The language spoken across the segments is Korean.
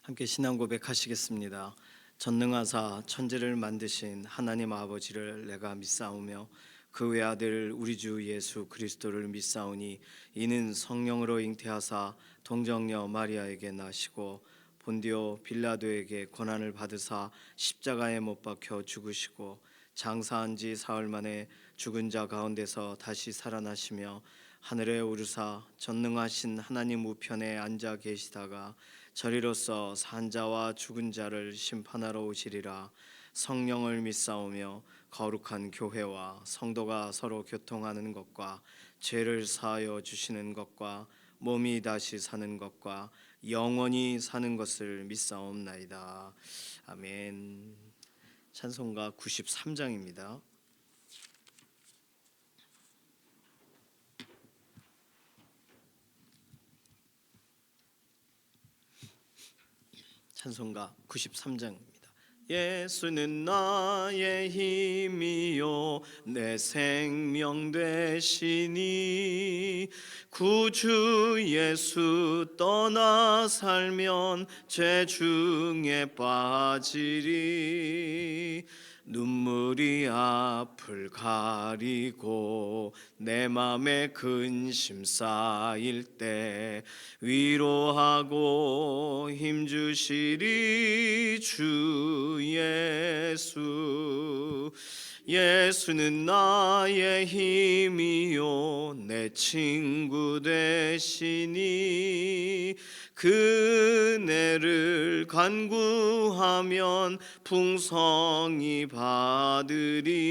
함께 신앙 고백하시겠습니다. 전능하사 천지를 만드신 하나님 아버지를 내가 믿사오며 그 외아들 우리 주 예수 그리스도를 믿사오니 이는 성령으로 잉태하사 동정녀 마리아에게 나시고 본디오 빌라도에게 고난을 받으사 십자가에 못 박혀 죽으시고 장사한 지 사흘 만에 죽은 자 가운데서 다시 살아나시며 하늘에 오르사 전능하신 하나님 우편에 앉아 계시다가 저리로서 산 자와 죽은 자를 심판하러 오시리라. 성령을 믿사오며 거룩한 교회와 성도가 서로 교통하는 것과 죄를 사하여 주시는 것과 몸이 다시 사는 것과 영원히 사는 것을 믿사옵나이다. 아멘. 찬송가 93장입니다. 찬송가 93장입니다. 예수는 나의 힘이요 내 생명 되시니 구주 예수 떠나 살면 죄 중에 빠지리. 눈물이 앞을 가리고 내 맘에 근심 쌓일 때 위로하고 힘주시리 주 예수. 예수는 나의 힘이요 내 친구 되시니 그네를 간구하면 풍성히 받으리.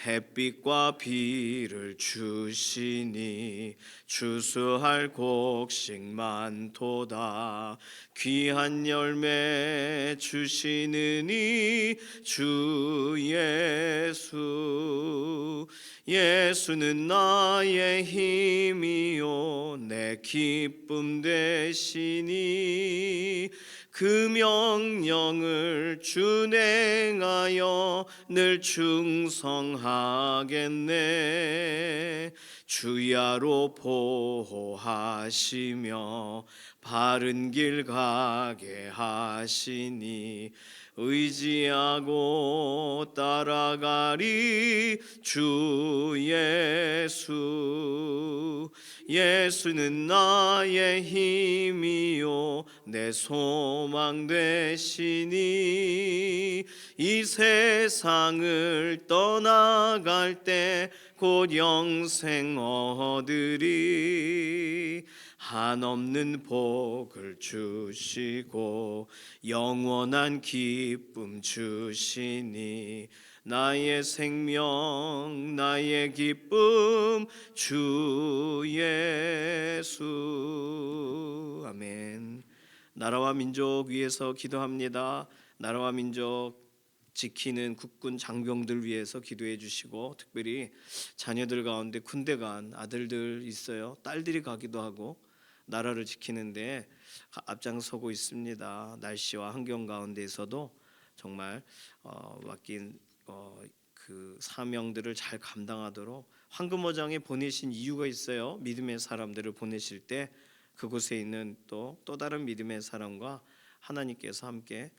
햇빛과 비를 주시니 추수할 곡식 많도다. 귀한 열매 주시느니 주 예수. 예수는 나의 힘이요 내 기쁨 되시니 그 명령을 준행하여 늘 충성하겠네. 주야로 보호하시며 바른 길 가게 하시니 의지하고 따라가리 주 예수. 예수는 나의 힘이요 내 소망 되시니 이 세상을 떠나갈 때 곧 영생 얻으리. 한없는 복을 주시고 영원한 기쁨 주시니 나의 생명 나의 기쁨 주 예수. 아멘. 나라와 민족 위해서 기도합니다. 나라와 민족 지키는 국군 장병들 위해서 기도해 주시고, 특별히 자녀들 가운데 군대 간 아들들 있어요. 딸들이 가기도 하고 나라를 지키는데 앞장서고 있습니다. 날씨와 환경 가운데에서도 정말 맡긴 그 사명들을 잘 감당하도록 황금어장에 보내신 이유가 있어요. 믿음의 사람들을 보내실 때 그곳에 있는 또 다른 믿음의 사람과 하나님께서 함께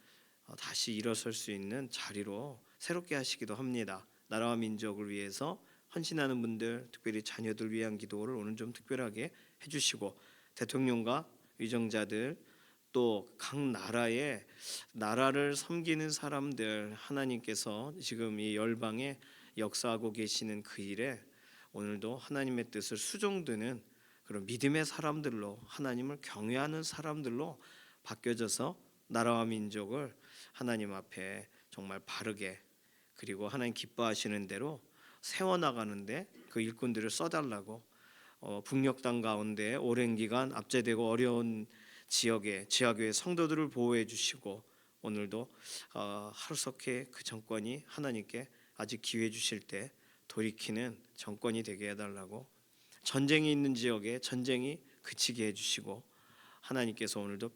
다시 일어설 수 있는 자리로 새롭게 하시기도 합니다. 나라와 민족을 위해서 헌신하는 분들, 특별히 자녀들 위한 기도를 오늘 좀 특별하게 해주시고, 대통령과 위정자들 또 각 나라의 나라를 섬기는 사람들, 하나님께서 지금 이 열방에 역사하고 계시는 그 일에 오늘도 하나님의 뜻을 수종드는 그런 믿음의 사람들로, 하나님을 경외하는 사람들로 바뀌어져서 나라와 민족을 하나님 앞에 정말 바르게, 그리고 하나님 기뻐하시는 대로 세워나가는데 그 일꾼들을 써달라고, 북녘 땅 가운데 오랜 기간 압제되고 어려운 지역의 지하교회 성도들을 보호해 주시고, 오늘도 하루속히 그 정권이 하나님께 아직 기회 주실 때 돌이키는 정권이 되게 해달라고, 전쟁이 있는 지역에 전쟁이 그치게 해주시고, 하나님께서 오늘도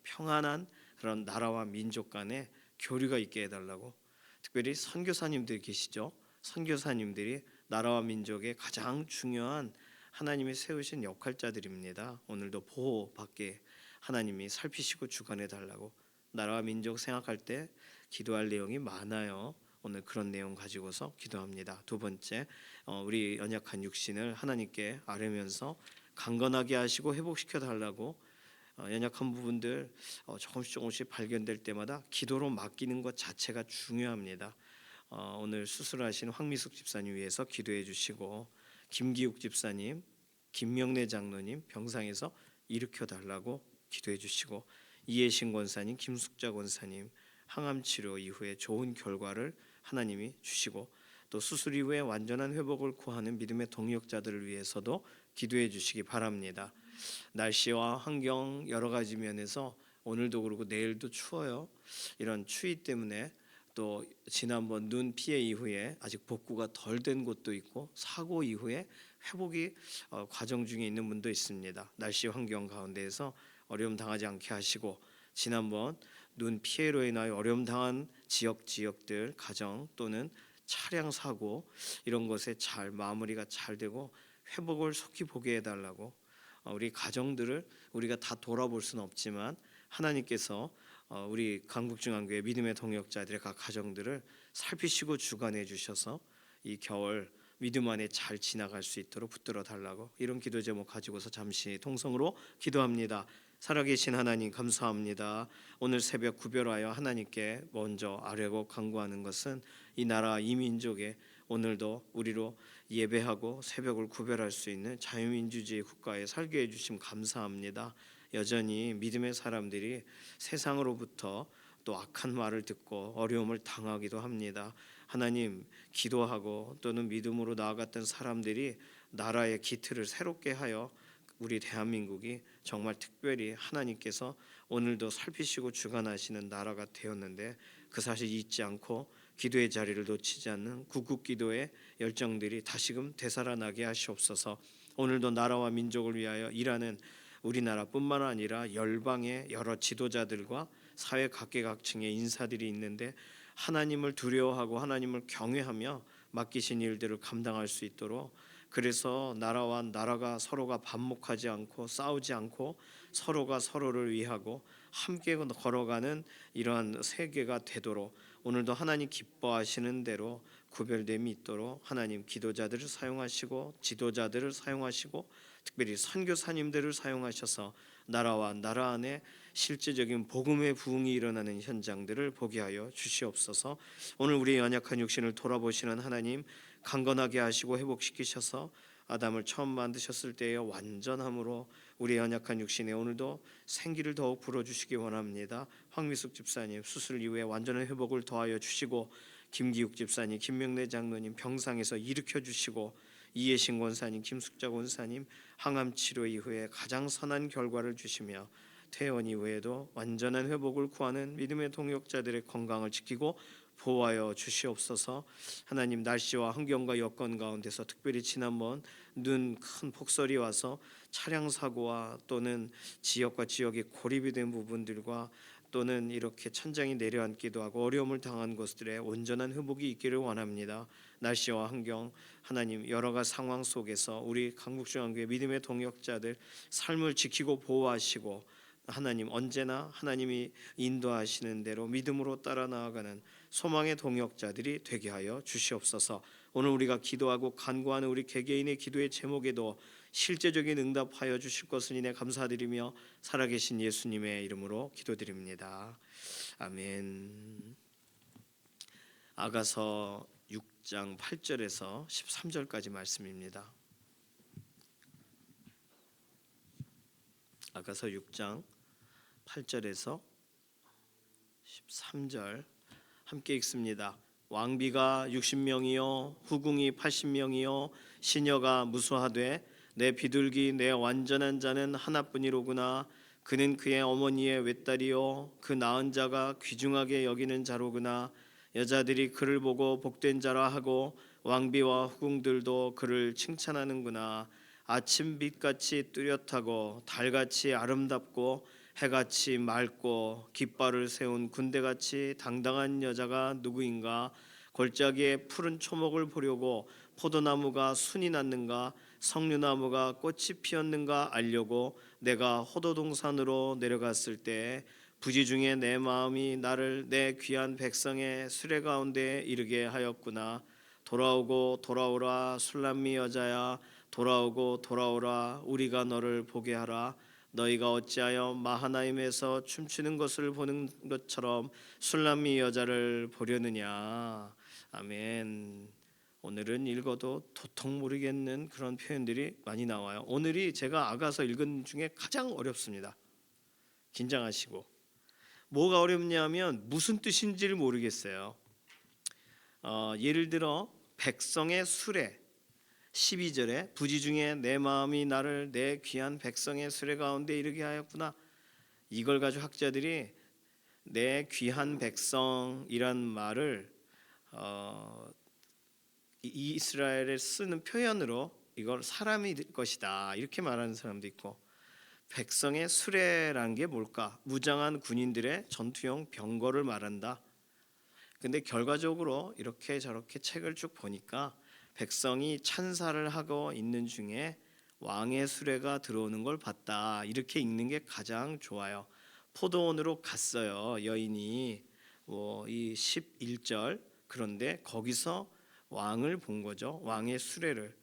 평안한 그런 나라와 민족 간의 교류가 있게 해달라고, 특별히 선교사님들 계시죠. 선교사님들이 나라와 민족의 가장 중요한 하나님이 세우신 역할자들입니다. 오늘도 보호받게 하나님이 살피시고 주관해 달라고. 나라와 민족 생각할 때 기도할 내용이 많아요. 오늘 그런 내용 가지고서 기도합니다. 두 번째, 우리 연약한 육신을 하나님께 아뢰면서 강건하게 하시고 회복시켜 달라고. 연약한 부분들 조금씩 발견될 때마다 기도로 맡기는 것 자체가 중요합니다. 오늘 수술하신 황미숙 집사님 위해서 기도해 주시고, 김기욱 집사님, 김명래 장로님 병상에서 일으켜 달라고 기도해 주시고, 이해신 권사님, 김숙자 권사님 항암 치료 이후에 좋은 결과를 하나님이 주시고, 또 수술 이후에 완전한 회복을 구하는 믿음의 동역자들을 위해서도 기도해 주시기 바랍니다. 날씨와 환경 여러 가지 면에서 오늘도 그렇고 내일도 추워요. 이런 추위 때문에 또 지난번 눈 피해 이후에 아직 복구가 덜 된 곳도 있고, 사고 이후에 회복이 과정 중에 있는 분도 있습니다. 날씨 환경 가운데에서 어려움 당하지 않게 하시고, 지난번 눈 피해로 인하여 어려움 당한 지역들 가정 또는 차량 사고 이런 것에 잘 마무리가 잘 되고 회복을 속히 보게 해달라고. 우리 가정들을 우리가 다 돌아볼 수는 없지만 하나님께서 우리 강북중앙교회 믿음의 동역자들의 각 가정들을 살피시고 주관해 주셔서 이 겨울 믿음 안에 잘 지나갈 수 있도록 붙들어 달라고. 이런 기도 제목 가지고서 잠시 통성으로 기도합니다. 살아계신 하나님 감사합니다. 오늘 새벽 구별하여 하나님께 먼저 아뢰고 간구하는 것은 이 나라 이 민족에 오늘도 우리로 예배하고 새벽을 구별할 수 있는 자유민주주의 국가에 살게 해주심 감사합니다. 여전히 믿음의 사람들이 세상으로부터 또 악한 말을 듣고 어려움을 당하기도 합니다. 하나님, 기도하고 또는 믿음으로 나아갔던 사람들이 나라의 기틀을 새롭게 하여 우리 대한민국이 정말 특별히 하나님께서 오늘도 살피시고 주관하시는 나라가 되었는데, 그 사실 잊지 않고 기도의 자리를 놓치지 않는 국국기도의 열정들이 다시금 되살아나게 하시옵소서. 오늘도 나라와 민족을 위하여 일하는 우리나라뿐만 아니라 열방의 여러 지도자들과 사회 각계각층의 인사들이 있는데, 하나님을 두려워하고 하나님을 경외하며 맡기신 일들을 감당할 수 있도록, 그래서 나라와 나라가 서로가 반목하지 않고 싸우지 않고 서로가 서로를 위하고 함께 걸어가는 이러한 세계가 되도록, 오늘도 하나님 기뻐하시는 대로 구별됨이 있도록 하나님 기도자들을 사용하시고 지도자들을 사용하시고 특별히 선교사님들을 사용하셔서 나라와 나라 안에 실제적인 복음의 부흥이 일어나는 현장들을 보게 하여 주시옵소서. 오늘 우리의 연약한 육신을 돌아보시는 하나님, 강건하게 하시고 회복시키셔서 아담을 처음 만드셨을 때의 완전함으로 우리의 연약한 육신에 오늘도 생기를 더욱 불어주시기 원합니다. 황미숙 집사님 수술 이후에 완전한 회복을 더하여 주시고, 김기욱 집사님, 김명래 장로님 병상에서 일으켜 주시고, 이해신 권사님, 김숙자 권사님 항암 치료 이후에 가장 선한 결과를 주시며, 퇴원 이후에도 완전한 회복을 구하는 믿음의 동역자들의 건강을 지키고 보호하여 주시옵소서. 하나님, 날씨와 환경과 여건 가운데서 특별히 지난번 눈 큰 폭설이 와서 차량 사고와 또는 지역과 지역이 고립이 된 부분들과 또는 이렇게 천장이 내려앉기도 하고 어려움을 당한 것들의 온전한 회복이 있기를 원합니다. 날씨와 환경 하나님 여러 가지 상황 속에서 우리 강북중앙교회 믿음의 동역자들 삶을 지키고 보호하시고, 하나님 언제나 하나님이 인도하시는 대로 믿음으로 따라 나아가는 소망의 동역자들이 되게 하여 주시옵소서. 오늘 우리가 기도하고 간구하는 우리 개개인의 기도의 제목에도 실제적인 응답하여 주실 것을 인해 감사드리며 살아계신 예수님의 이름으로 기도드립니다. 아멘. 아가서 6장 8절에서 13절까지 말씀입니다. 아가서 6장 8절에서 13절 함께 읽습니다. 왕비가 60명이요 후궁이 80명이요 시녀가 무수하되 내 비둘기 내 완전한 자는 하나뿐이로구나. 그는 그의 어머니의 외딸이요 그 낳은 자가 귀중하게 여기는 자로구나. 여자들이 그를 보고 복된 자라 하고 왕비와 후궁들도 그를 칭찬하는구나. 아침빛같이 뚜렷하고 달같이 아름답고 해같이 맑고 깃발을 세운 군대같이 당당한 여자가 누구인가? 골짜기에 푸른 초목을 보려고 포도나무가 순이 났는가? 석류나무가 꽃이 피었는가 알려고 내가 호도동산으로 내려갔을 때 부지 중에 내 마음이 나를 내 귀한 백성의 수레 가운데 이르게 하였구나. 돌아오고 돌아오라 술람미 여자야, 돌아오고 돌아오라 우리가 너를 보게 하라. 너희가 어찌하여 마하나임에서 춤추는 것을 보는 것처럼 술람미 여자를 보려느냐. 아멘. 오늘은 읽어도 도통 모르겠는 그런 표현들이 많이 나와요. 오늘이 제가 아가서 읽은 중에 가장 어렵습니다. 긴장하시고. 뭐가 어렵냐면 무슨 뜻인지를 모르겠어요. 예를 들어 백성의 수레 12절에 부지 중에 내 마음이 나를 내 귀한 백성의 수레 가운데 이르게 하였구나. 이걸 가지고 학자들이 내 귀한 백성이란 말을 이스라엘에 쓰는 표현으로 이걸 사람이 될 것이다 이렇게 말하는 사람도 있고, 백성의 수레란 게 뭘까? 무장한 군인들의 전투용 병거를 말한다. 근데 결과적으로 이렇게 저렇게 책을 쭉 보니까 백성이 찬사를 하고 있는 중에 왕의 수레가 들어오는 걸 봤다 이렇게 읽는 게 가장 좋아요. 포도원으로 갔어요 여인이, 이 11절. 그런데 거기서 왕을 본 거죠. 왕의 수레를.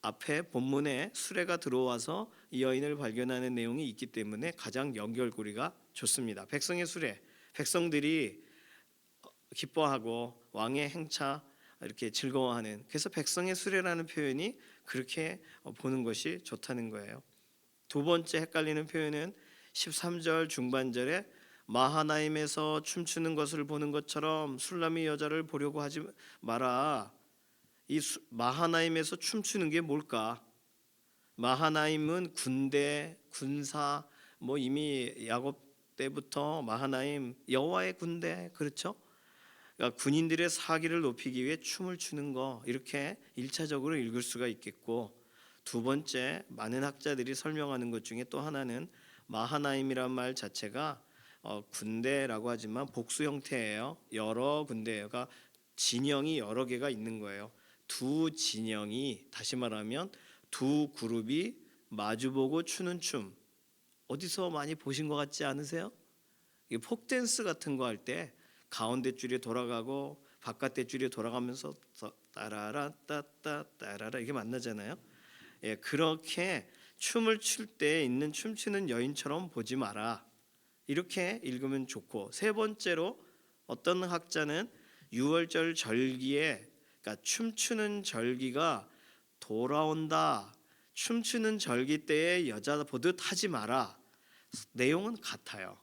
앞에 본문에 수레가 들어와서 이 여인을 발견하는 내용이 있기 때문에 가장 연결고리가 좋습니다. 백성의 수레, 백성들이 기뻐하고 왕의 행차 이렇게 즐거워하는, 그래서 백성의 수레라는 표현이 그렇게 보는 것이 좋다는 거예요. 두 번째 헷갈리는 표현은 13절 중반절에 마하나임에서 춤추는 것을 보는 것처럼 술람미 여자를 보려고 하지 마라. 이 마하나임에서 춤추는 게 뭘까? 마하나임은 군대, 군사, 이미 야곱 때부터 마하나임 여호와의 군대, 그렇죠? 그러니까 군인들의 사기를 높이기 위해 춤을 추는 거, 이렇게 1차적으로 읽을 수가 있겠고, 두 번째 많은 학자들이 설명하는 것 중에 또 하나는 마하나임이란 말 자체가 군대라고 하지만 복수 형태예요. 여러 군대가 진영이 여러 개가 있는 거예요. 두 진영이, 다시 말하면 두 그룹이 마주보고 추는 춤, 어디서 많이 보신 것 같지 않으세요? 이게 폭댄스 같은 거 할 때 가운데 줄이 돌아가고 바깥에 줄이 돌아가면서 따라라 따따 따라라 이게 만나잖아요. 예, 그렇게 춤을 출 때 있는 춤추는 여인처럼 보지 마라 이렇게 읽으면 좋고, 세 번째로 어떤 학자는 유월절 절기에, 그러니까 춤추는 절기가 돌아온다. 춤추는 절기 때에 여자 보듯 하지 마라. 내용은 같아요.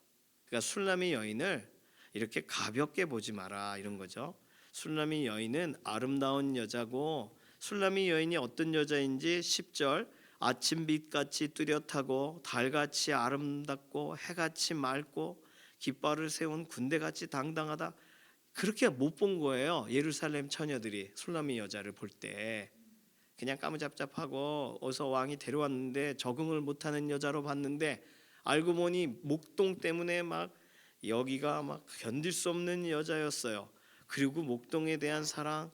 그러니까 술람미 여인을 이렇게 가볍게 보지 마라 이런 거죠. 술람미 여인은 아름다운 여자고, 술람미 여인이 어떤 여자인지 10절 아침빛같이 뚜렷하고 달같이 아름답고 해같이 맑고 깃발을 세운 군대같이 당당하다. 그렇게 못 본 거예요. 예루살렘 처녀들이 술람미 여자를 볼 때 그냥 까무잡잡하고 어서 왕이 데려왔는데 적응을 못하는 여자로 봤는데, 알고 보니 목동 때문에 막 여기가 막 견딜 수 없는 여자였어요. 그리고 목동에 대한 사랑,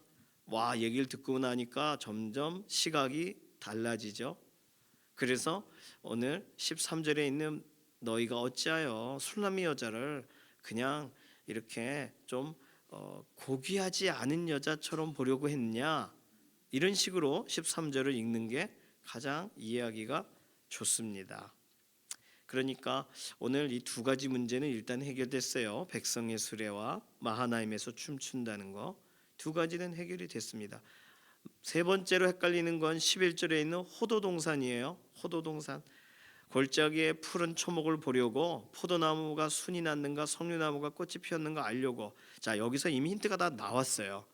얘기를 듣고 나니까 점점 시각이 달라지죠. 그래서 오늘 13절에 있는 너희가 어찌하여 술람미 여자를 그냥 이렇게 좀 고귀하지 않은 여자처럼 보려고 했냐, 이런 식으로 13절을 읽는 게 가장 이해하기가 좋습니다. 그러니까 오늘 이 두 가지 문제는 일단 해결됐어요. 백성의 수레와 마하나임에서 춤춘다는 거, 두 가지는 해결이 됐습니다. 세 번째로 헷갈리는 건 11절에 있는 호도동산이에요. 호도동산. 골짜기에 푸른 초목을 보려고 포도나무가 순이 났는가 석류나무가 꽃이 피었는가 알려고. 자, 여기서 이미 힌트가 다 나왔어요.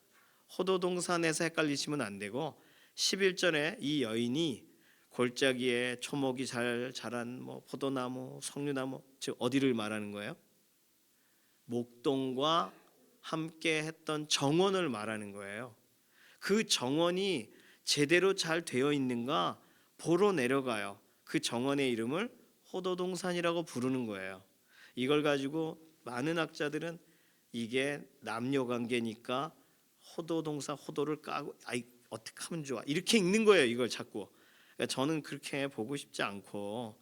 호도동산에서 헷갈리시면 안 되고, 11절에 이 여인이 골짜기에 초목이 잘 자란 포도나무, 석류나무, 즉 어디를 말하는 거예요? 목동과 함께 했던 정원을 말하는 거예요. 그 정원이 제대로 잘 되어 있는가 보러 내려가요. 그 정원의 이름을 호도동산이라고 부르는 거예요. 이걸 가지고 많은 학자들은 이게 남녀 관계니까 호도동산, 호도를 까고 어떻게 하면 좋아 이렇게 읽는 거예요. 이걸 자꾸. 그러니까 저는 그렇게 보고 싶지 않고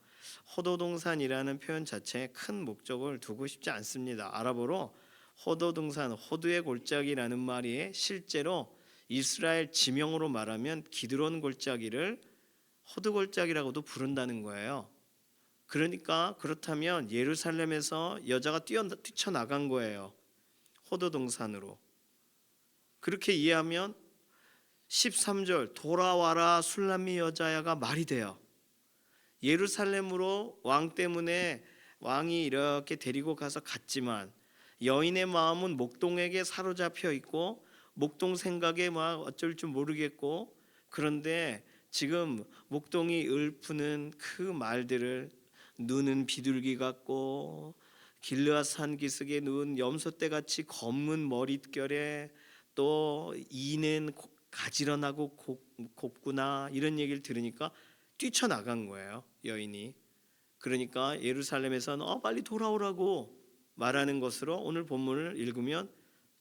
호도동산이라는 표현 자체에 큰 목적을 두고 싶지 않습니다. 아랍어로 호도동산, 호두의 골짜기라는 말이 실제로 이스라엘 지명으로 말하면 기드론 골짜기를 호두 골짜기라고도 부른다는 거예요. 그러니까 그렇다면 예루살렘에서 여자가 뛰쳐나간 거예요. 호도동산으로. 그렇게 이해하면 13절 돌아와라 술람미 여자야가 말이 돼요. 예루살렘으로 왕 때문에 왕이 이렇게 데리고 가서 갔지만 여인의 마음은 목동에게 사로잡혀 있고 목동 생각에 막 어쩔 줄 모르겠고, 그런데 지금 목동이 읊는 그 말들을 눈은 비둘기 같고 길르앗 산 기슭에 누운 염소떼 같이 검은 머릿결에 또 이는 가지런하고 곱구나 이런 얘기를 들으니까 뛰쳐나간 거예요, 여인이. 그러니까 예루살렘에서는 빨리 돌아오라고 말하는 것으로 오늘 본문을 읽으면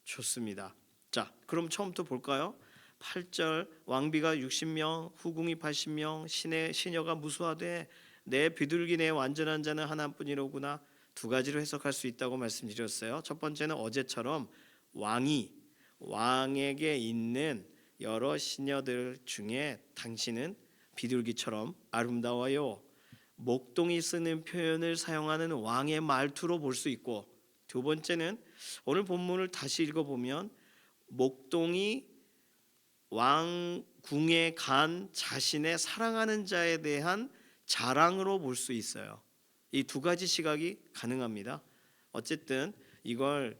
좋습니다. 자, 그럼 처음부터 볼까요? 8절 왕비가 60명, 후궁이 80명, 시녀가 무수하되 내 비둘기 내 완전한 자는 하나뿐이로구나. 두 가지로 해석할 수 있다고 말씀드렸어요. 첫 번째는 어제처럼 왕에게 있는 여러 시녀들 중에 당신은 비둘기처럼 아름다워요. 목동이 쓰는 표현을 사용하는 왕의 말투로 볼 수 있고, 두 번째는 오늘 본문을 다시 읽어보면 목동이 왕궁에 간 자신의 사랑하는 자에 대한 자랑으로 볼 수 있어요. 이 두 가지 시각이 가능합니다. 어쨌든 이걸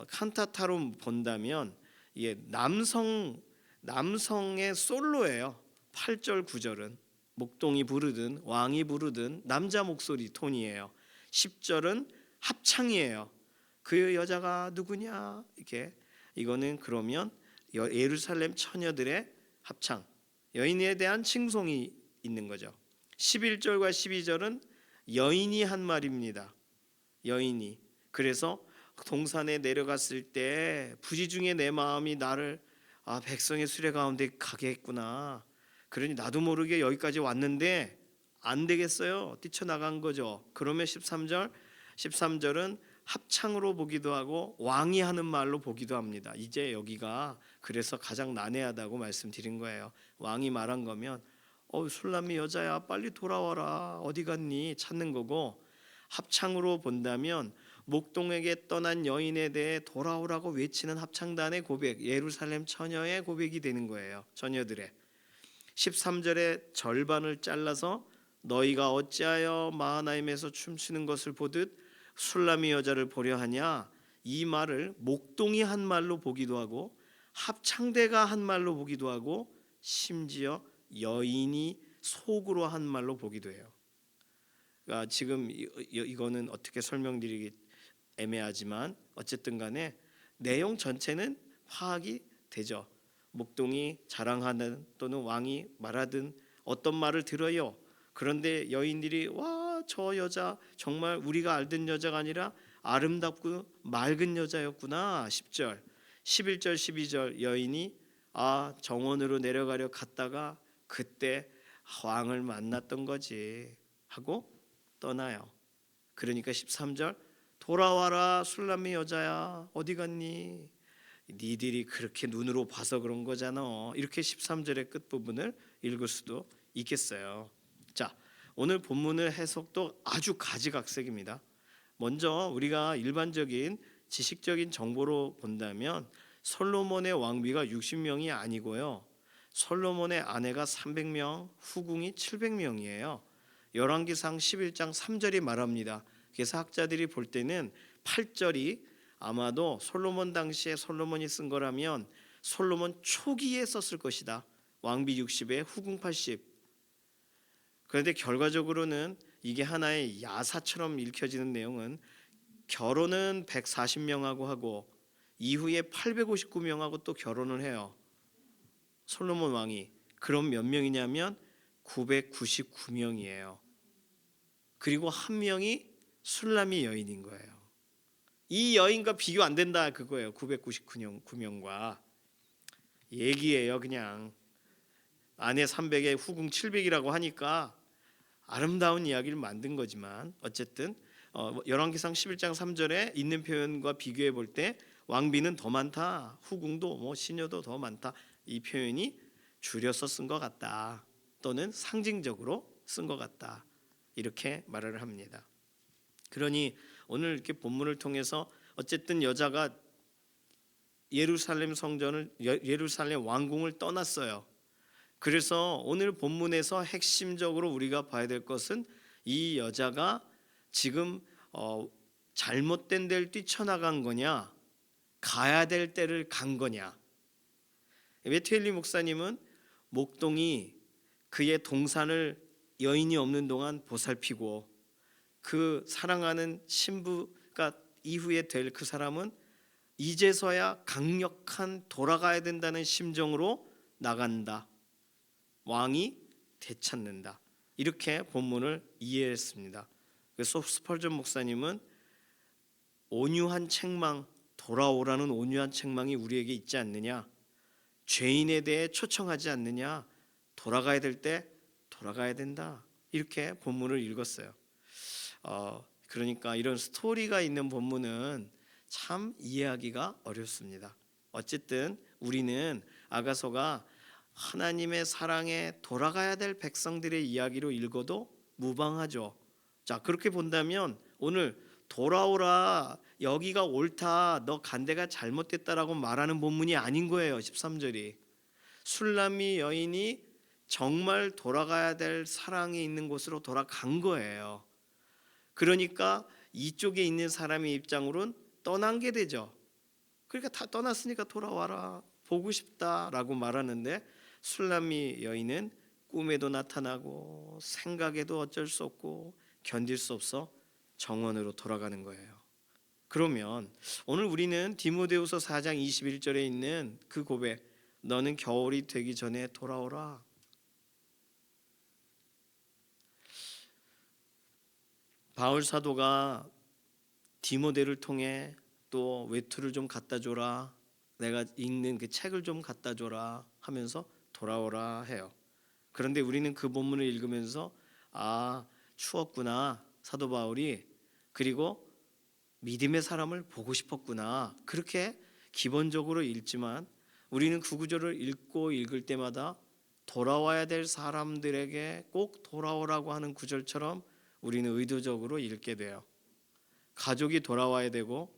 칸타타로 본다면 이게 남성의 솔로예요. 8절 9절은 목동이 부르든 왕이 부르든 남자 목소리 톤이에요. 10절은 합창이에요. 그 여자가 누구냐 이렇게. 이거는 그러면 예루살렘 처녀들의 합창, 여인에 대한 칭송이 있는 거죠. 11절과 12절은 여인이 한 말입니다. 여인이. 그래서 동산에 내려갔을 때 부지중에 내 마음이 나를 백성의 수레 가운데 가게 했구나. 그러니 나도 모르게 여기까지 왔는데 안 되겠어요. 뛰쳐나간 거죠. 그러면 13절은 합창으로 보기도 하고 왕이 하는 말로 보기도 합니다. 이제 여기가 그래서 가장 난해하다고 말씀드린 거예요. 왕이 말한 거면 술람미 여자야 빨리 돌아와라 어디 갔니 찾는 거고, 합창으로 본다면 목동에게 떠난 여인에 대해 돌아오라고 외치는 합창단의 고백, 예루살렘 처녀의 고백이 되는 거예요. 처녀들의. 13절의 절반을 잘라서 너희가 어찌하여 마하나임에서 춤추는 것을 보듯 술람미 여자를 보려 하냐, 이 말을 목동이 한 말로 보기도 하고 합창대가 한 말로 보기도 하고 심지어 여인이 속으로 한 말로 보기도 해요. 그러니까 지금 이거는 어떻게 설명드리기 애매하지만 어쨌든 간에 내용 전체는 파악이 되죠. 목동이 자랑하는 또는 왕이 말하든 어떤 말을 들어요. 그런데 여인들이 와 저 여자 정말 우리가 알던 여자가 아니라 아름답고 맑은 여자였구나. 10절 11절 12절 여인이 정원으로 내려가려 갔다가 그때 왕을 만났던 거지 하고 떠나요. 그러니까 13절 돌아와라 술람미 여자야 어디 갔니? 니들이 그렇게 눈으로 봐서 그런 거잖아. 이렇게 13절의 끝부분을 읽을 수도 있겠어요. 자, 오늘 본문의 해석도 아주 가지각색입니다. 먼저 우리가 일반적인 지식적인 정보로 본다면 솔로몬의 왕비가 60명이 아니고요. 솔로몬의 아내가 300명, 후궁이 700명이에요. 열왕기상 11장 3절이 말합니다. 그래서 학자들이 볼 때는 8절이 아마도 솔로몬 당시에 솔로몬이 쓴 거라면 솔로몬 초기에 썼을 것이다. 왕비 60에 후궁 80. 그런데 결과적으로는 이게 하나의 야사처럼 읽혀지는 내용은 결혼은 140명하고 하고 이후에 859명하고 또 결혼을 해요. 솔로몬 왕이. 그럼 몇 명이냐면 999명이에요. 그리고 한 명이 술람미 여인인 거예요. 이 여인과 비교 안 된다 그거예요. 999명과 얘기예요. 그냥 아내 300에 후궁 700이라고 하니까 아름다운 이야기를 만든 거지만 어쨌든 열왕기상 11장 3절에 있는 표현과 비교해 볼 때 왕비는 더 많다, 후궁도 뭐 시녀도 더 많다, 이 표현이 줄여서 쓴 것 같다 또는 상징적으로 쓴 것 같다 이렇게 말을 합니다. 그러니 오늘 이렇게 본문을 통해서 어쨌든 여자가 예루살렘 성전을 예루살렘 왕궁을 떠났어요. 그래서 오늘 본문에서 핵심적으로 우리가 봐야 될 것은 이 여자가 지금 잘못된 데를 뛰쳐나간 거냐, 가야 될 때를 간 거냐. 메티엘리 목사님은 목동이 그의 동산을 여인이 없는 동안 보살피고 그 사랑하는 신부가 이후에 될 그 사람은 이제서야 강력한 돌아가야 된다는 심정으로 나간다. 왕이 되찾는다. 이렇게 본문을 이해했습니다. 그래서 스펄전 목사님은 온유한 책망, 돌아오라는 온유한 책망이 우리에게 있지 않느냐, 죄인에 대해 초청하지 않느냐, 돌아가야 될 때 돌아가야 된다. 이렇게 본문을 읽었어요. 그러니까 이런 스토리가 있는 본문은 참 이해하기가 어렵습니다. 어쨌든 우리는 아가서가 하나님의 사랑에 돌아가야 될 백성들의 이야기로 읽어도 무방하죠. 자, 그렇게 본다면 오늘 돌아오라, 여기가 옳다, 너 간 데가 잘못됐다라고 말하는 본문이 아닌 거예요. 13절이 술람미 여인이 정말 돌아가야 될 사랑이 있는 곳으로 돌아간 거예요. 그러니까 이쪽에 있는 사람의 입장으로는 떠난 게 되죠. 그러니까 다 떠났으니까 돌아와라, 보고 싶다라고 말하는데 술람미 여인은 꿈에도 나타나고 생각에도 어쩔 수 없고 견딜 수 없어 정원으로 돌아가는 거예요. 그러면 오늘 우리는 디모데후서 4장 21절에 있는 그 고백, 너는 겨울이 되기 전에 돌아오라. 바울 사도가 디모데를 통해 또 외투를 좀 갖다 줘라, 내가 읽는 그 책을 좀 갖다 줘라 하면서 돌아오라 해요. 그런데 우리는 그 본문을 읽으면서 추웠구나 사도 바울이, 그리고 믿음의 사람을 보고 싶었구나, 그렇게 기본적으로 읽지만 우리는 그 구절을 읽고 읽을 때마다 돌아와야 될 사람들에게 꼭 돌아오라고 하는 구절처럼 우리는 의도적으로 읽게 돼요. 가족이 돌아와야 되고,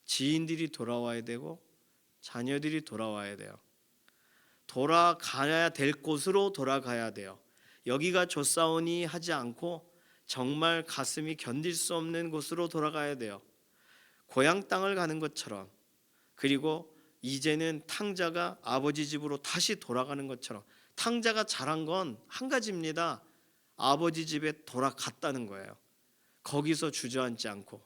지인들이 돌아와야 되고, 자녀들이 돌아와야 돼요. 돌아가야 될 곳으로 돌아가야 돼요. 여기가 좋사오니 하지 않고 정말 가슴이 견딜 수 없는 곳으로 돌아가야 돼요. 고향 땅을 가는 것처럼, 그리고 이제는 탕자가 아버지 집으로 다시 돌아가는 것처럼, 탕자가 잘한 건 한 가지입니다. 아버지 집에 돌아갔다는 거예요. 거기서 주저앉지 않고,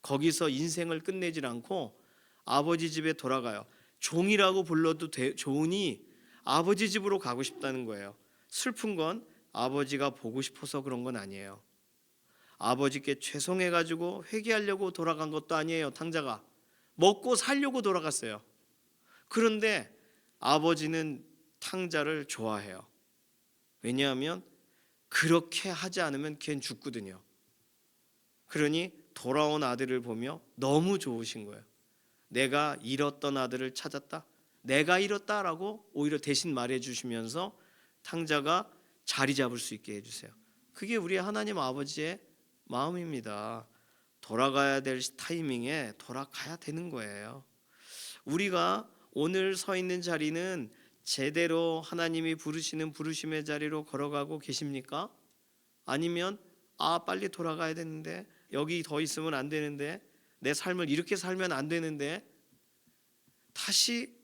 거기서 인생을 끝내질 않고 아버지 집에 돌아가요. 종이라고 불러도 좋으니 아버지 집으로 가고 싶다는 거예요. 슬픈 건 아버지가 보고 싶어서 그런 건 아니에요. 아버지께 죄송해가지고 회개하려고 돌아간 것도 아니에요. 탕자가 먹고 살려고 돌아갔어요. 그런데 아버지는 탕자를 좋아해요. 왜냐하면 그렇게 하지 않으면 걘 죽거든요. 그러니 돌아온 아들을 보며 너무 좋으신 거예요. 내가 잃었던 아들을 찾았다, 내가 잃었다라고 오히려 대신 말해주시면서 탕자가 자리 잡을 수 있게 해주세요. 그게 우리 하나님 아버지의 마음입니다. 돌아가야 될 타이밍에 돌아가야 되는 거예요. 우리가 오늘 서 있는 자리는 제대로 하나님이 부르시는 부르심의 자리로 걸어가고 계십니까? 아니면 빨리 돌아가야 되는데, 여기 더 있으면 안 되는데, 내 삶을 이렇게 살면 안 되는데, 다시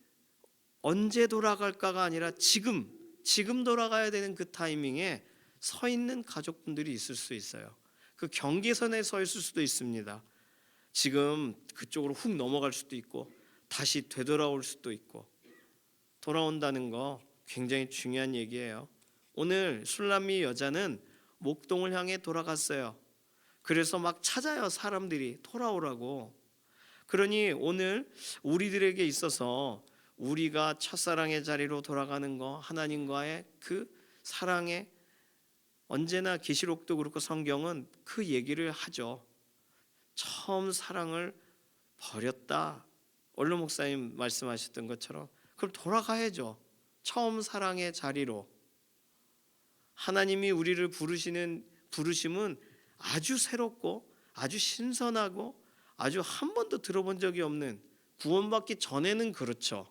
언제 돌아갈까가 아니라 지금 돌아가야 되는 그 타이밍에 서 있는 가족분들이 있을 수 있어요. 그 경계선에 서 있을 수도 있습니다. 지금 그쪽으로 훅 넘어갈 수도 있고 다시 되돌아올 수도 있고. 돌아온다는 거 굉장히 중요한 얘기예요. 오늘 술람미 여자는 목동을 향해 돌아갔어요. 그래서 막 찾아요, 사람들이 돌아오라고. 그러니 오늘 우리들에게 있어서 우리가 첫사랑의 자리로 돌아가는 거, 하나님과의 그 사랑에 언제나 계시록도 그렇고 성경은 그 얘기를 하죠. 처음 사랑을 버렸다. 원로 목사님 말씀하셨던 것처럼 그럼 돌아가야죠. 처음 사랑의 자리로. 하나님이 우리를 부르시는 부르심은 아주 새롭고 아주 신선하고 아주 한 번도 들어본 적이 없는, 구원받기 전에는 그렇죠.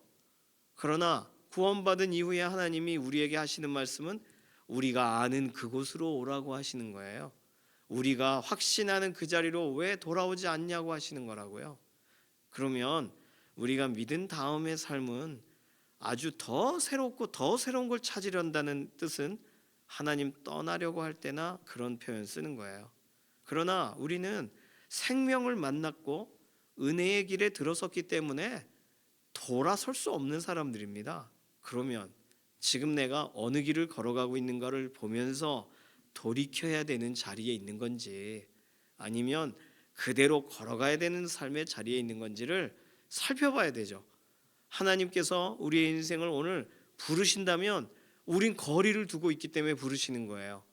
그러나 구원받은 이후에 하나님이 우리에게 하시는 말씀은 우리가 아는 그곳으로 오라고 하시는 거예요. 우리가 확신하는 그 자리로 왜 돌아오지 않냐고 하시는 거라고요. 그러면 우리가 믿은 다음의 삶은 아주 더 새롭고 더 새로운 걸 찾으려는 뜻은 하나님 떠나려고 할 때나 그런 표현 쓰는 거예요. 그러나 우리는 생명을 만났고 은혜의 길에 들어섰기 때문에 돌아설 수 없는 사람들입니다. 그러면 지금 내가 어느 길을 걸어가고 있는가를 보면서 돌이켜야 되는 자리에 있는 건지, 아니면 그대로 걸어가야 되는 삶의 자리에 있는 건지를 살펴봐야 되죠. 하나님께서 우리의 인생을 오늘 부르신다면 우린 거리를 두고 있기 때문에 부르시는 거예요.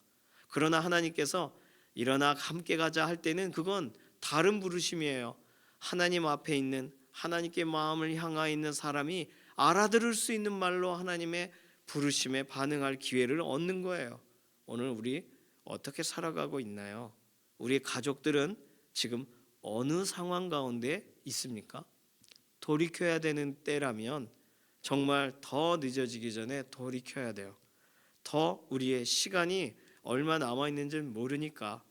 그러나 하나님께서 일어나 함께 가자 할 때는 그건 다른 부르심이에요. 하나님 앞에 있는, 하나님께 마음을 향하여 있는 사람이 알아들을 수 있는 말로 하나님의 부르심에 반응할 기회를 얻는 거예요. 오늘 우리 어떻게 살아가고 있나요? 우리의 가족들은 지금 어느 상황 가운데 있습니까? 돌이켜야 되는 때라면 정말 더 늦어지기 전에 돌이켜야 돼요. 더 우리의 시간이 얼마 남아 있는지는 모르니까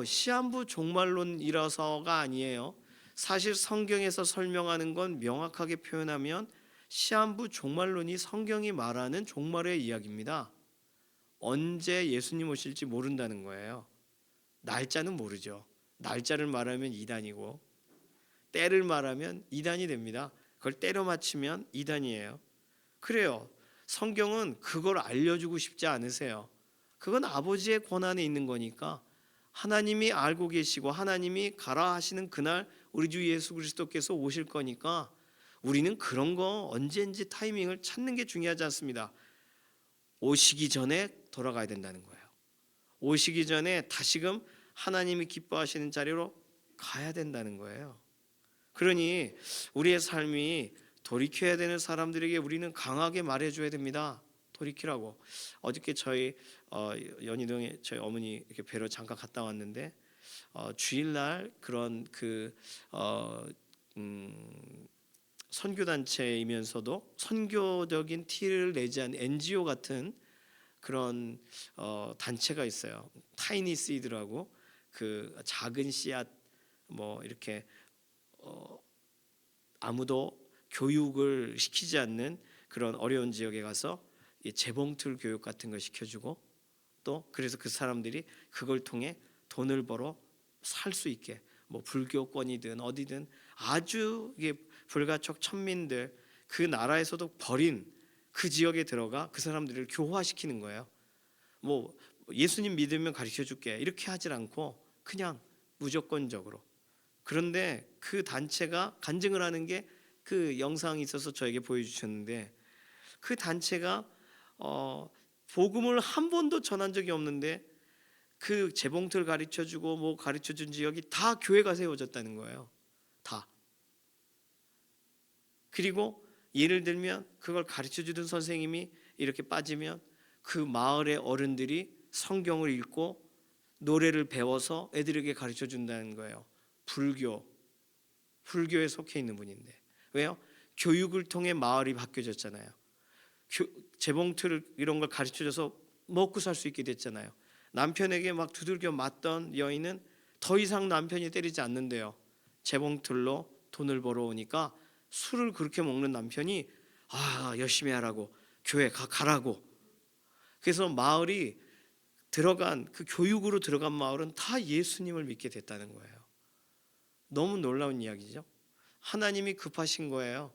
시한부 종말론이라서가 아니에요. 사실 성경에서 설명하는 건 명확하게 표현하면 시한부 종말론이 성경이 말하는 종말의 이야기입니다. 언제 예수님 오실지 모른다는 거예요. 날짜는 모르죠. 날짜를 말하면 이단이고 때를 말하면 이단이 됩니다. 그걸 때려 맞추면 이단이에요. 그래요. 성경은 그걸 알려주고 싶지 않으세요. 그건 아버지의 권한에 있는 거니까 하나님이 알고 계시고 하나님이 가라 하시는 그날 우리 주 예수 그리스도께서 오실 거니까 우리는 그런 거 언제인지 타이밍을 찾는 게 중요하지 않습니다. 오시기 전에 돌아가야 된다는 거예요. 오시기 전에 다시금 하나님이 기뻐하시는 자리로 가야 된다는 거예요. 그러니 우리의 삶이 돌이켜야 되는 사람들에게 우리는 강하게 말해줘야 됩니다. 돌이키라고. 어저께 저희 연희동에 저희 어머니 이렇게 뵈러 잠깐 갔다 왔는데 주일날 그런 선교 단체이면서도 선교적인 티를 내지 않은 NGO 같은 그런 단체가 있어요. 타이니 시드라고, 그 작은 씨앗 이렇게 아무도 교육을 시키지 않는 그런 어려운 지역에 가서 재봉틀 교육 같은 걸 시켜주고, 또 그래서 그 사람들이 그걸 통해 돈을 벌어 살 수 있게 불교권이든 어디든 아주 불가촉 천민들, 그 나라에서도 버린 그 지역에 들어가 그 사람들을 교화시키는 거예요. 예수님 믿으면 가르쳐줄게 이렇게 하질 않고 그냥 무조건적으로. 그런데 그 단체가 간증을 하는 게 그 영상이 있어서 저에게 보여주셨는데, 그 단체가 복음을 한 번도 전한 적이 없는데 그 재봉틀 가르쳐주고 가르쳐준 지역이 다 교회가 세워졌다는 거예요. 다. 그리고 예를 들면 그걸 가르쳐주던 선생님이 이렇게 빠지면 그 마을의 어른들이 성경을 읽고 노래를 배워서 애들에게 가르쳐준다는 거예요. 불교에 속해 있는 분인데. 왜요? 교육을 통해 마을이 바뀌어졌잖아요. 재봉틀 이런 걸 가르쳐줘서 먹고 살 수 있게 됐잖아요. 남편에게 막 두들겨 맞던 여인은 더 이상 남편이 때리지 않는데요. 재봉틀로 돈을 벌어오니까 술을 그렇게 먹는 남편이 열심히 하라고, 교회 가라고. 그래서 마을이 들어간, 그 교육으로 들어간 마을은 다 예수님을 믿게 됐다는 거예요. 너무 놀라운 이야기죠. 하나님이 급하신 거예요.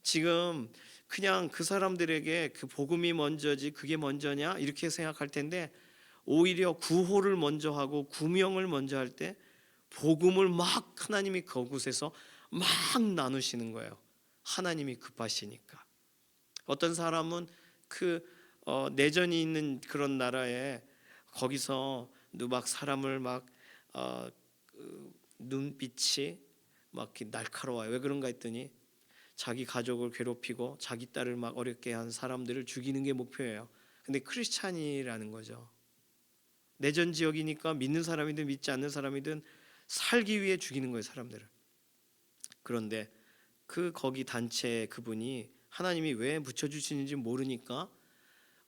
지금 그냥 그 사람들에게 그 복음이 먼저지 그게 먼저냐 이렇게 생각할 텐데, 오히려 구호를 먼저 하고 구명을 먼저 할 때 복음을 막 하나님이 그곳에서 막 나누시는 거예요. 하나님이 급하시니까. 어떤 사람은 내전이 있는 그런 나라에 거기서 막 사람을 막 눈빛이 막 이렇게 날카로워요. 왜 그런가 했더니 자기 가족을 괴롭히고 자기 딸을 막 어렵게 한 사람들을 죽이는 게 목표예요. 근데 크리스찬이라는 거죠. 내전 지역이니까 믿는 사람이든 믿지 않는 사람이든 살기 위해 죽이는 거예요, 사람들을. 그런데 거기 단체 그분이 하나님이 왜 붙여주시는지 모르니까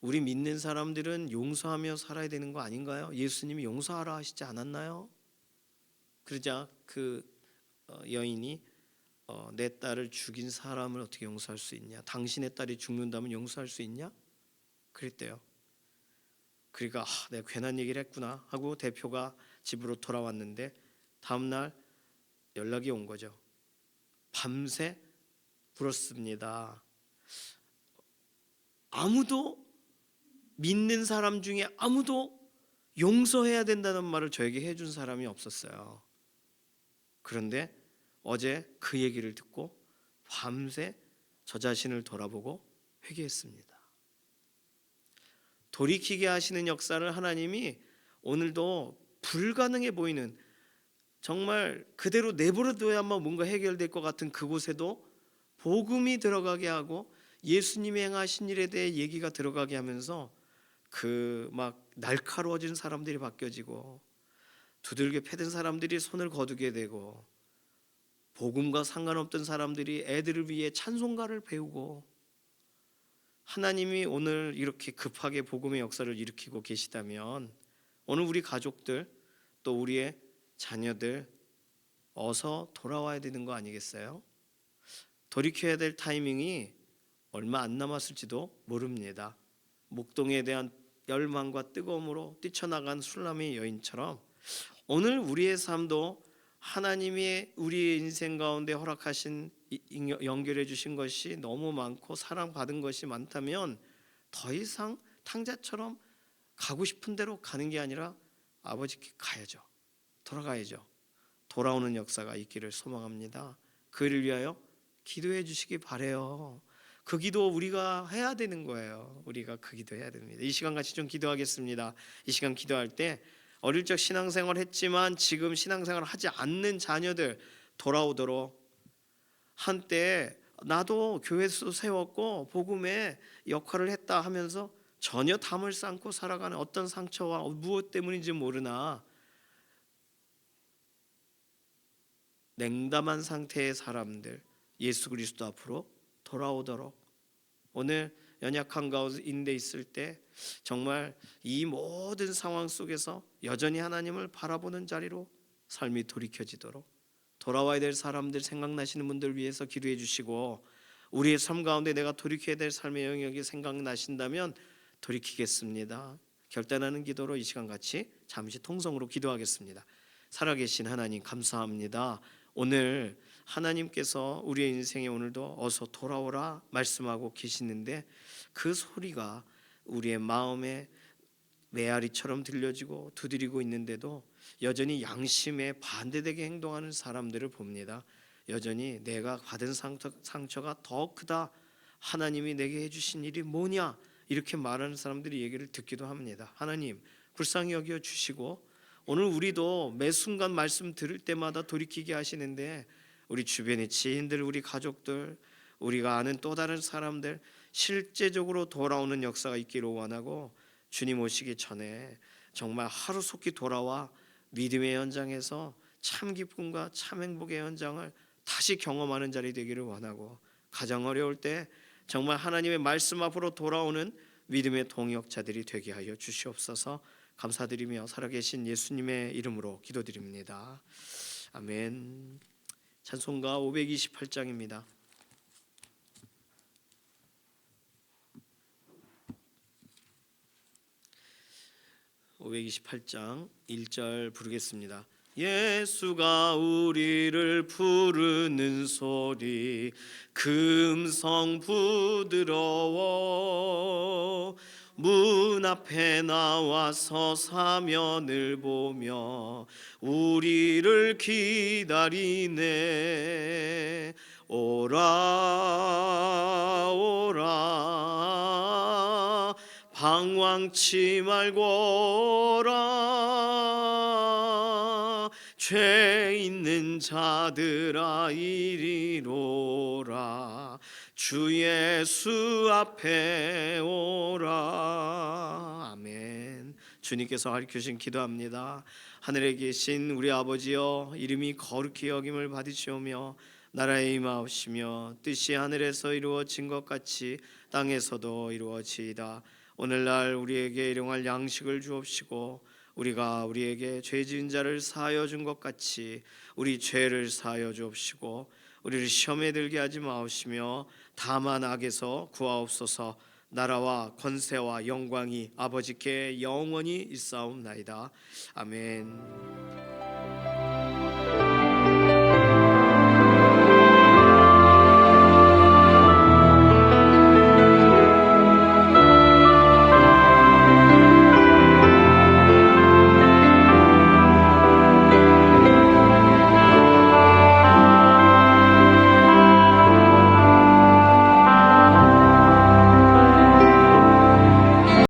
우리 믿는 사람들은 용서하며 살아야 되는 거 아닌가요? 예수님이 용서하라 하시지 않았나요? 그러자 여인이 내 딸을 죽인 사람을 어떻게 용서할 수 있냐? 당신의 딸이 죽는다면 용서할 수 있냐? 그랬대요. 그러니까 내가 괜한 얘기를 했구나 하고 대표가 집으로 돌아왔는데 다음날 연락이 온 거죠. 밤새 울었습니다. 아무도 믿는 사람 중에 아무도 용서해야 된다는 말을 저에게 해준 사람이 없었어요. 그런데 어제 그 얘기를 듣고 밤새 저 자신을 돌아보고 회개했습니다. 돌이키게 하시는 역사를 하나님이 오늘도 불가능해 보이는, 정말 그대로 내버려둬야만 뭔가 해결될 것 같은 그곳에도 복음이 들어가게 하고 예수님이 행하신 일에 대해 얘기가 들어가게 하면서 막 날카로워진 사람들이 바뀌어지고 두들겨 패든 사람들이 손을 거두게 되고 복음과 상관없던 사람들이 애들을 위해 찬송가를 배우고, 하나님이 오늘 이렇게 급하게 복음의 역사를 일으키고 계시다면 오늘 우리 가족들 또 우리의 자녀들 어서 돌아와야 되는 거 아니겠어요? 돌이켜야 될 타이밍이 얼마 안 남았을지도 모릅니다. 목동에 대한 열망과 뜨거움으로 뛰쳐나간 술람의 여인처럼 오늘 우리의 삶도 하나님이 우리의 인생 가운데 허락하신 연결해 주신 것이 너무 많고 사랑받은 것이 많다면 더 이상 탕자처럼 가고 싶은 대로 가는 게 아니라 아버지께 가야죠. 돌아가야죠. 돌아오는 역사가 있기를 소망합니다. 그를 위하여 기도해 주시기 바라요. 그 기도 우리가 해야 되는 거예요. 우리가 그 기도 해야 됩니다. 이 시간 같이 좀 기도하겠습니다. 이 시간 기도할 때 어릴 적 신앙생활 했지만 지금 신앙생활 하지 않는 자녀들 돌아오도록, 한때 나도 교회에서 세웠고 복음의 역할을 했다 하면서 전혀 담을 쌓고 살아가는 어떤 상처와 무엇 때문인지 모르나 냉담한 상태의 사람들 예수 그리스도 앞으로 돌아오도록, 오늘 연약한 가운데 있을 때 정말 이 모든 상황 속에서 여전히 하나님을 바라보는 자리로 삶이 돌이켜지도록 돌아와야 될 사람들 생각나시는 분들 위해서 기도해 주시고, 우리의 삶 가운데 내가 돌이켜야 될 삶의 영역이 생각나신다면 돌이키겠습니다. 결단하는 기도로 이 시간 같이 잠시 통성으로 기도하겠습니다. 살아계신 하나님 감사합니다. 오늘 하나님께서 우리의 인생에 오늘도 어서 돌아오라 말씀하고 계시는데 그 소리가 우리의 마음에 메아리처럼 들려지고 두드리고 있는데도 여전히 양심에 반대되게 행동하는 사람들을 봅니다. 여전히 내가 받은 상처가 더 크다, 하나님이 내게 해주신 일이 뭐냐, 이렇게 말하는 사람들이 얘기를 듣기도 합니다. 하나님 불쌍히 여겨 주시고 오늘 우리도 매 순간 말씀 들을 때마다 돌이키게 하시는데 우리 주변의 지인들, 우리 가족들, 우리가 아는 또 다른 사람들 실제적으로 돌아오는 역사가 있기를 원하고, 주님 오시기 전에 정말 하루속히 돌아와 믿음의 현장에서 참 기쁨과 참 행복의 현장을 다시 경험하는 자리 되기를 원하고, 가장 어려울 때 정말 하나님의 말씀 앞으로 돌아오는 믿음의 동역자들이 되게 하여 주시옵소서. 감사드리며 살아계신 예수님의 이름으로 기도드립니다. 아멘. 찬송가 528장입니다. 528장 1절 부르겠습니다. 예수가 우리를 부르는 소리 금성 부드러워, 문 앞에 나와서 사면을 보며 우리를 기다리네. 오라 오라 방황치 말고 오라 죄 있는 자들아 이리로라 주 예수 앞에 오라. 아멘. 주님께서 가르치신 기도합니다. 하늘에 계신 우리 아버지여, 이름이 거룩히 여김을 받으시오며 나라에 임하옵시며 뜻이 하늘에서 이루어진 것 같이 땅에서도 이루어지이다. 오늘날 우리에게 일용할 양식을 주옵시고 우리가 우리에게 죄 지은 자를 사하여 준 것 같이 우리 죄를 사하여 주옵시고 우리를 시험에 들게 하지 마옵시며 다만 악에서 구하옵소서. 나라와 권세와 영광이 아버지께 영원히 있사옵나이다. 아멘.